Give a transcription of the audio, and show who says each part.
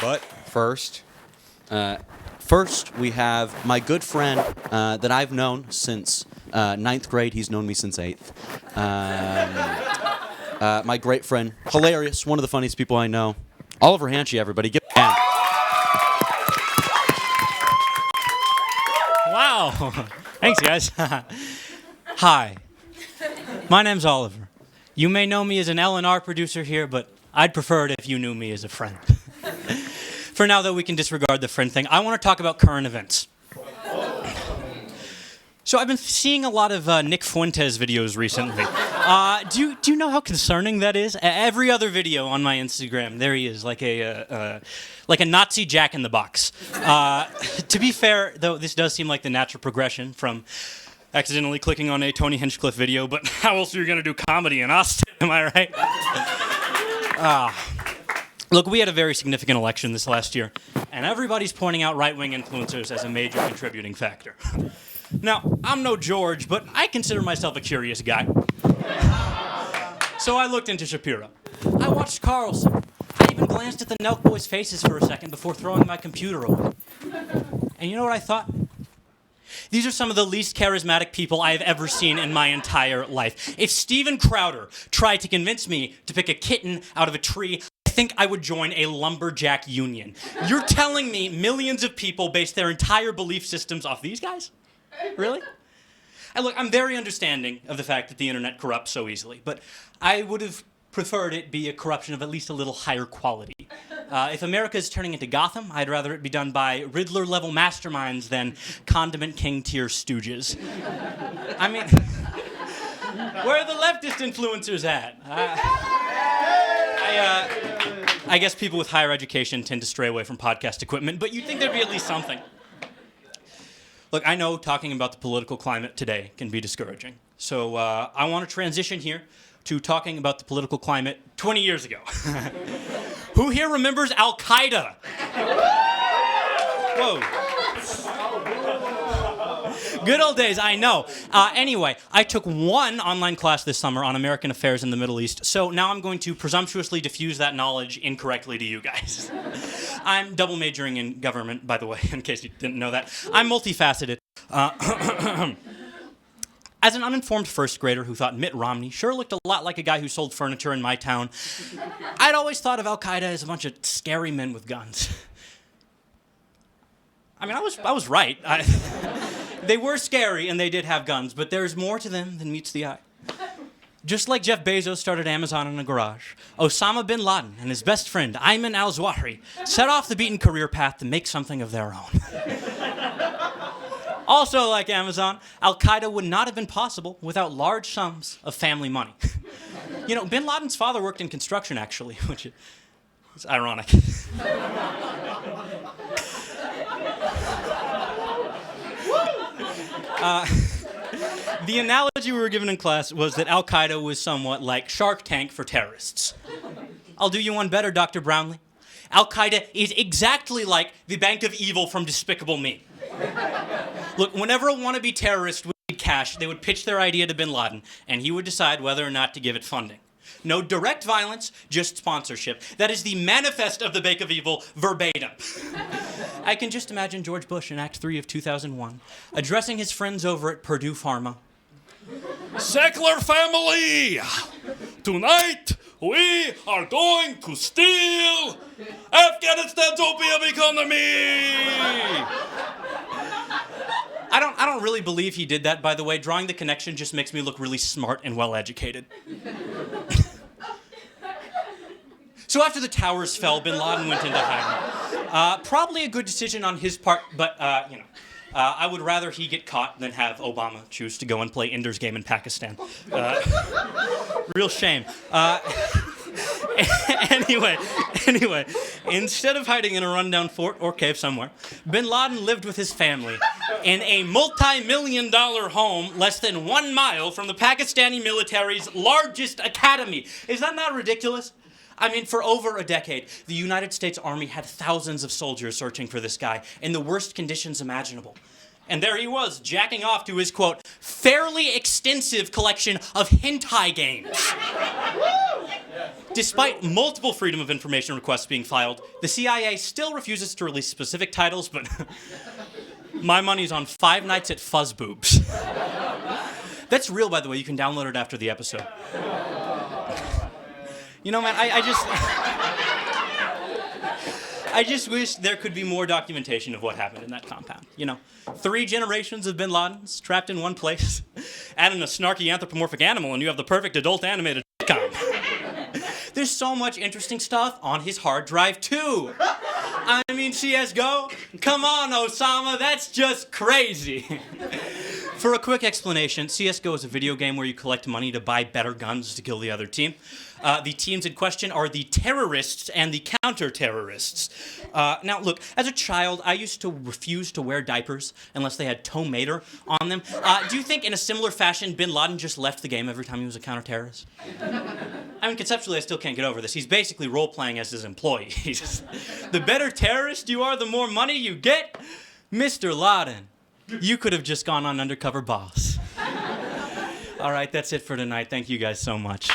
Speaker 1: But first, we have my good friend that I've known since 9th grade. He's known me since 8th. My great friend, hilarious, one of the funniest people I know, Oliver Hanchey, everybody. Give him a hand.
Speaker 2: Wow. Thanks, guys. Hi. My name's Oliver. You may know me as an L&R producer here, but I'd prefer it if you knew me as a friend. For now, though, we can disregard the friend thing. I want to talk about current events. So I've been seeing a lot of Nick Fuentes videos recently. Do you know how concerning that is? Every other video on my Instagram, there he is, like a Nazi Jack in the Box. To be fair, though, this does seem like the natural progression from accidentally clicking on a Tony Hinchcliffe video, but how else are you going to do comedy in Austin, am I right? Look, we had a very significant election this last year, and everybody's pointing out right-wing influencers as a major contributing factor. Now, I'm no George, but I consider myself a curious guy. So I looked into Shapiro. I watched Carlson. I even glanced at the Nelk boys' faces for a second before throwing my computer away. And you know what I thought? These are some of the least charismatic people I have ever seen in my entire life. If Steven Crowder tried to convince me to pick a kitten out of a tree, I think I would join a lumberjack union. You're telling me millions of people base their entire belief systems off these guys? Really? And look, I'm very understanding of the fact that the internet corrupts so easily, but I would have preferred it be a corruption of at least a little higher quality. If America is turning into Gotham, I'd rather it be done by Riddler-level masterminds than Condiment King-tier stooges. I mean, where are the leftist influencers at? I guess people with higher education tend to stray away from podcast equipment, but you'd think there'd be at least something. Look, I know talking about the political climate today can be discouraging, so I want to transition here to talking about the political climate 20 years ago. Who here remembers Al-Qaeda? Whoa. Good old days, I know. Anyway, I took one online class this summer on American affairs in the Middle East, so now I'm going to presumptuously diffuse that knowledge incorrectly to you guys. I'm double majoring in government, by the way, in case you didn't know that. I'm multifaceted. As an uninformed first grader who thought Mitt Romney sure looked a lot like a guy who sold furniture in my town, I'd always thought of Al-Qaeda as a bunch of scary men with guns. I mean, I was right. They were scary and they did have guns, but there's more to them than meets the eye. Just like Jeff Bezos started Amazon in a garage, Osama bin Laden and his best friend, Ayman al-Zawahiri, set off the beaten career path to make something of their own. Also, like Amazon, Al-Qaeda would not have been possible without large sums of family money. You know, bin Laden's father worked in construction, actually, which is ironic. The analogy we were given in class was that Al-Qaeda was somewhat like Shark Tank for terrorists. I'll do you one better, Dr. Brownlee. Al-Qaeda is exactly like the Bank of Evil from Despicable Me. Look, whenever a wannabe terrorist would need cash, they would pitch their idea to bin Laden, and he would decide whether or not to give it funding. No direct violence, just sponsorship. That is the manifest of the Bank of Evil verbatim. I can just imagine George Bush in Act 3 of 2001, addressing his friends over at Purdue Pharma.
Speaker 3: Secular family, tonight we are going to steal Afghanistan's opium economy.
Speaker 2: I don't really believe he did that, by the way. Drawing the connection just makes me look really smart and well-educated. So after the towers fell, bin Laden went into hiding. Probably a good decision on his part, but, I would rather he get caught than have Obama choose to go and play Ender's Game in Pakistan. Real shame. Anyway, instead of hiding in a rundown fort or cave somewhere, bin Laden lived with his family in a multi-million-dollar home less than 1 mile from the Pakistani military's largest academy. Is that not ridiculous? I mean, for over a decade, the United States Army had thousands of soldiers searching for this guy in the worst conditions imaginable. And there he was, jacking off to his, quote, fairly extensive collection of hentai games. Despite multiple Freedom of Information requests being filed, the CIA still refuses to release specific titles, but my money's on 5 Nights at Fuzz Boobs. That's real, by the way. You can download it after the episode. You know, man, I just wish there could be more documentation of what happened in that compound. You know, 3 generations of bin Ladens trapped in one place. Add in a snarky anthropomorphic animal and you have the perfect adult animated sitcom. There's so much interesting stuff on his hard drive, too. I mean, CSGO? Come on, Osama, that's just crazy. For a quick explanation, CSGO is a video game where you collect money to buy better guns to kill the other team. The teams in question are the terrorists and the counter-terrorists. Now, look, as a child, I used to refuse to wear diapers unless they had tomato on them. Do you think in a similar fashion, bin Laden just left the game every time he was a counter-terrorist? I mean, conceptually, I still can't get over this. He's basically role-playing as his employee. The better terrorist you are, the more money you get. Mr. Laden, you could have just gone on Undercover Boss. All right, that's it for tonight. Thank you guys so much.